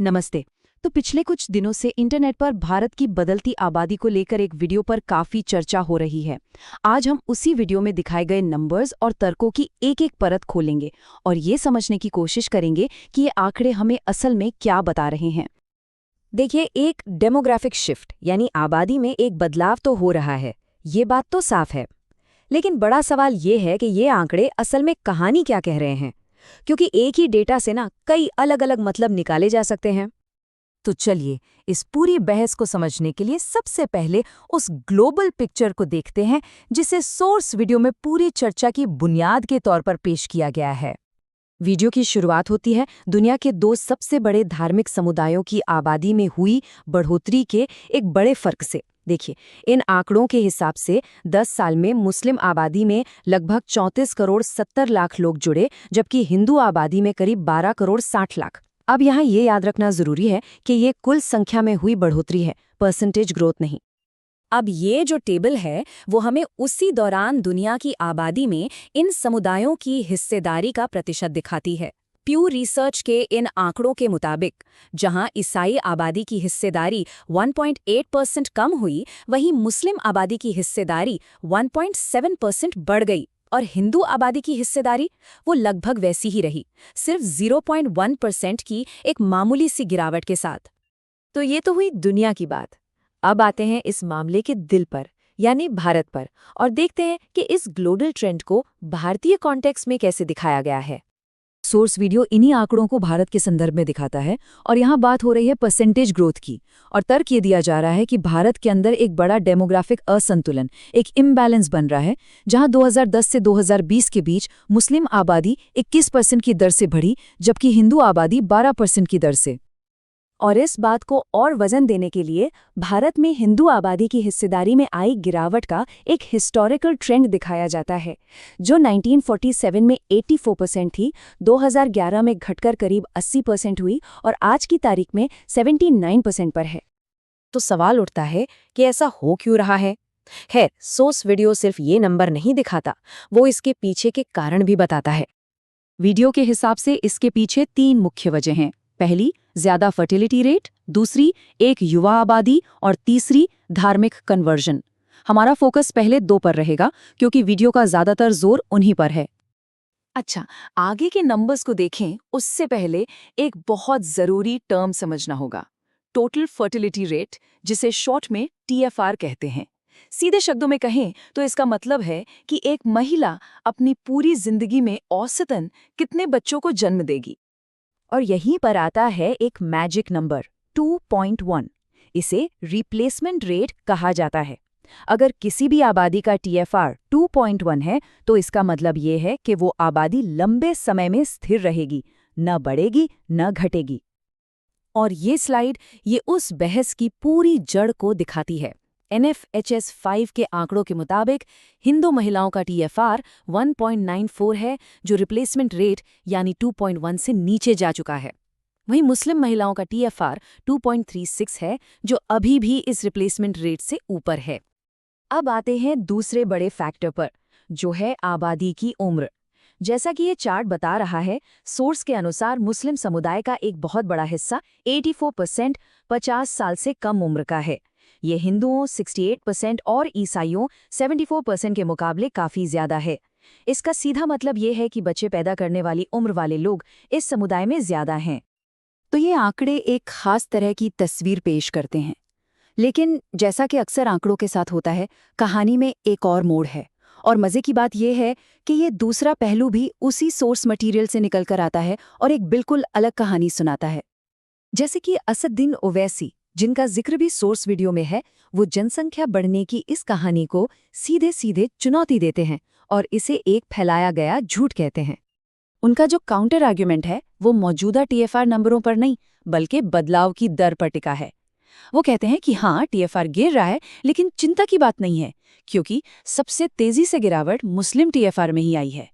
नमस्ते। तो पिछले कुछ दिनों से इंटरनेट पर भारत की बदलती आबादी को लेकर एक वीडियो पर काफी चर्चा हो रही है। आज हम उसी वीडियो में दिखाए गए नंबर्स और तर्कों की एक एक परत खोलेंगे और ये समझने की कोशिश करेंगे कि ये आंकड़े हमें असल में क्या बता रहे हैं। देखिए, एक डेमोग्राफिक शिफ्ट यानी आबादी में एक बदलाव तो हो रहा है, ये बात तो साफ है। लेकिन बड़ा सवाल ये है कि ये आंकड़े असल में कहानी क्या कह रहे हैं, क्योंकि एक ही डेटा से कई अलग अलग मतलब निकाले जा सकते हैं। तो चलिए, इस पूरी बहस को समझने के लिए सबसे पहले उस ग्लोबल पिक्चर को देखते हैं जिसे सोर्स वीडियो में पूरी चर्चा की बुनियाद के तौर पर पेश किया गया है। वीडियो की शुरुआत होती है दुनिया के दो सबसे बड़े धार्मिक समुदायों की आबादी में हुई बढ़ोतरी के एक बड़े फर्क से। देखिए, इन आंकड़ों के हिसाब से 10 साल में मुस्लिम आबादी में लगभग 34 करोड़ 70 लाख लोग जुड़े, जबकि हिंदू आबादी में करीब 12 करोड़ 60 लाख। अब यहाँ ये याद रखना जरूरी है कि ये कुल संख्या में हुई बढ़ोतरी है, परसेंटेज ग्रोथ नहीं। अब ये जो टेबल है वो हमें उसी दौरान दुनिया की आबादी में इन समुदायों की हिस्सेदारी का प्रतिशत दिखाती है। प्यू रिसर्च के इन आंकड़ों के मुताबिक जहां ईसाई आबादी की हिस्सेदारी 1.8% कम हुई, वहीं मुस्लिम आबादी की हिस्सेदारी 1.7% बढ़ गई और हिंदू आबादी की हिस्सेदारी वो लगभग वैसी ही रही, सिर्फ 0.1% की एक मामूली सी गिरावट के साथ। तो ये तो हुई दुनिया की बात। अब आते हैं इस मामले के दिल पर, यानी भारत पर, और देखते हैं कि इस ग्लोबल ट्रेंड को भारतीय कॉन्टेक्स्ट में कैसे दिखाया गया है। सोर्स वीडियो इन्हीं आंकड़ों को भारत के संदर्भ में दिखाता है और यहाँ बात हो रही है परसेंटेज ग्रोथ की, और तर्क ये दिया जा रहा है कि भारत के अंदर एक बड़ा डेमोग्राफिक असंतुलन, एक इम्बैलेंस बन रहा है, जहाँ 2010 से 2020 के बीच मुस्लिम आबादी 21% की दर से बढ़ी, जबकि हिंदू आबादी 12% की दर से। और इस बात को और वजन देने के लिए भारत में हिंदू आबादी की हिस्सेदारी में आई गिरावट का एक हिस्टोरिकल ट्रेंड दिखाया जाता है, जो 1947 में 84% थी, 2011 में घटकर करीब 80% हुई और आज की तारीख में 79% पर है। तो सवाल उठता है कि ऐसा हो क्यों रहा है? खैर, सोर्स वीडियो सिर्फ ये नंबर नहीं दिखाता, वो इसके पीछे के कारण भी बताता है। वीडियो के हिसाब से इसके पीछे 3 मुख्य वजह हैं। पहली, ज्यादा फर्टिलिटी रेट, दूसरी, एक युवा आबादी, और तीसरी, धार्मिक कन्वर्जन। हमारा फोकस पहले 2 पर रहेगा क्योंकि वीडियो का ज्यादातर जोर उन्हीं पर है। अच्छा, आगे के नंबर्स को देखें उससे पहले एक बहुत जरूरी टर्म समझना होगा, टोटल फर्टिलिटी रेट, जिसे शॉर्ट में TFR कहते हैं। सीधे शब्दों में कहें तो इसका मतलब है कि एक महिला अपनी पूरी जिंदगी में औसतन कितने बच्चों को जन्म देगी। और यहीं पर आता है एक मैजिक नंबर 2.1। इसे रिप्लेसमेंट रेट कहा जाता है। अगर किसी भी आबादी का TFR 2.1 है तो इसका मतलब ये है कि वो आबादी लंबे समय में स्थिर रहेगी, न बढ़ेगी न घटेगी। और ये स्लाइड ये उस बहस की पूरी जड़ को दिखाती है। NFHS 5 के आंकड़ों के मुताबिक हिंदू महिलाओं का TFR 1.94 है, जो रिप्लेसमेंट रेट यानी 2.1 से नीचे जा चुका है। वहीं मुस्लिम महिलाओं का TFR 2.36 है, जो अभी भी इस रिप्लेसमेंट रेट से ऊपर है। अब आते हैं दूसरे बड़े फैक्टर पर, जो है आबादी की उम्र। जैसा कि ये चार्ट बता रहा है, सोर्स के अनुसार मुस्लिम समुदाय का एक बहुत बड़ा हिस्सा 84% 50 साल से कम उम्र का है। ये हिंदुओं 68% और ईसाइयों 74% के मुकाबले काफी ज्यादा है। इसका सीधा मतलब ये है कि बच्चे पैदा करने वाली उम्र वाले लोग इस समुदाय में ज्यादा हैं। तो ये आंकड़े एक खास तरह की तस्वीर पेश करते हैं। लेकिन जैसा कि अक्सर आंकड़ों के साथ होता है, कहानी में एक और मोड़ है। और मजे की बात यह है कि ये दूसरा पहलू भी उसी सोर्स मटेरियल से निकल कर आता है और एक बिल्कुल अलग कहानी सुनाता है। जैसे कि असदुद्दीन ओवैसी, जिनका जिक्र भी सोर्स वीडियो में है, वो जनसंख्या बढ़ने की इस कहानी को सीधे सीधे चुनौती देते हैं और इसे एक फैलाया गया झूठ कहते हैं। उनका जो काउंटर आर्ग्यूमेंट है वो मौजूदा TFR नंबरों पर नहीं, बल्कि बदलाव की दर पर टिका है। वो कहते हैं कि हाँ, TFR गिर रहा है, लेकिन चिंता की बात नहीं है, क्योंकि सबसे तेजी से गिरावट मुस्लिम TFR में ही आई है।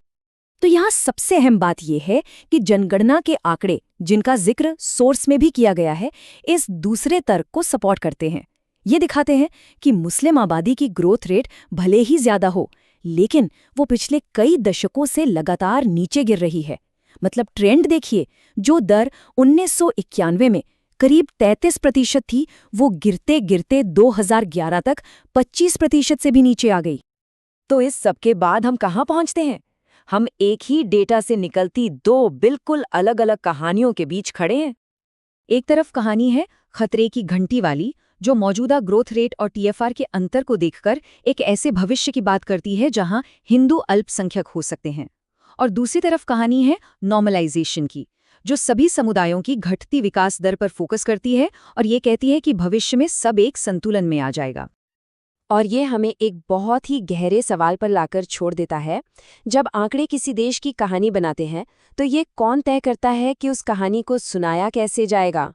तो यहाँ सबसे अहम बात यह है कि जनगणना के आंकड़े, जिनका जिक्र सोर्स में भी किया गया है, इस दूसरे तर्क को सपोर्ट करते हैं। ये दिखाते हैं कि मुस्लिम आबादी की ग्रोथ रेट भले ही ज्यादा हो, लेकिन वो पिछले कई दशकों से लगातार नीचे गिर रही है। मतलब ट्रेंड देखिए, जो दर 1991 में करीब 33% थी, वो गिरते गिरते 2011 तक 25% से भी नीचे आ गई। तो इस सब के बाद हम कहाँ पहुँचते हैं? हम एक ही डेटा से निकलती दो बिल्कुल अलग-अलग कहानियों के बीच खड़े हैं। एक तरफ कहानी है खतरे की घंटी वाली, जो मौजूदा ग्रोथ रेट और टीएफआर के अंतर को देखकर एक ऐसे भविष्य की बात करती है जहां हिंदू अल्पसंख्यक हो सकते हैं। और दूसरी तरफ कहानी है नॉर्मलाइजेशन की, जो सभी समुदायों की घटती विकास दर पर फोकस करती है और ये कहती है कि भविष्य में सब एक संतुलन में आ जाएगा। और ये हमें एक बहुत ही गहरे सवाल पर लाकर छोड़ देता है। जब आंकड़े किसी देश की कहानी बनाते हैं तो ये कौन तय करता है कि उस कहानी को सुनाया कैसे जाएगा?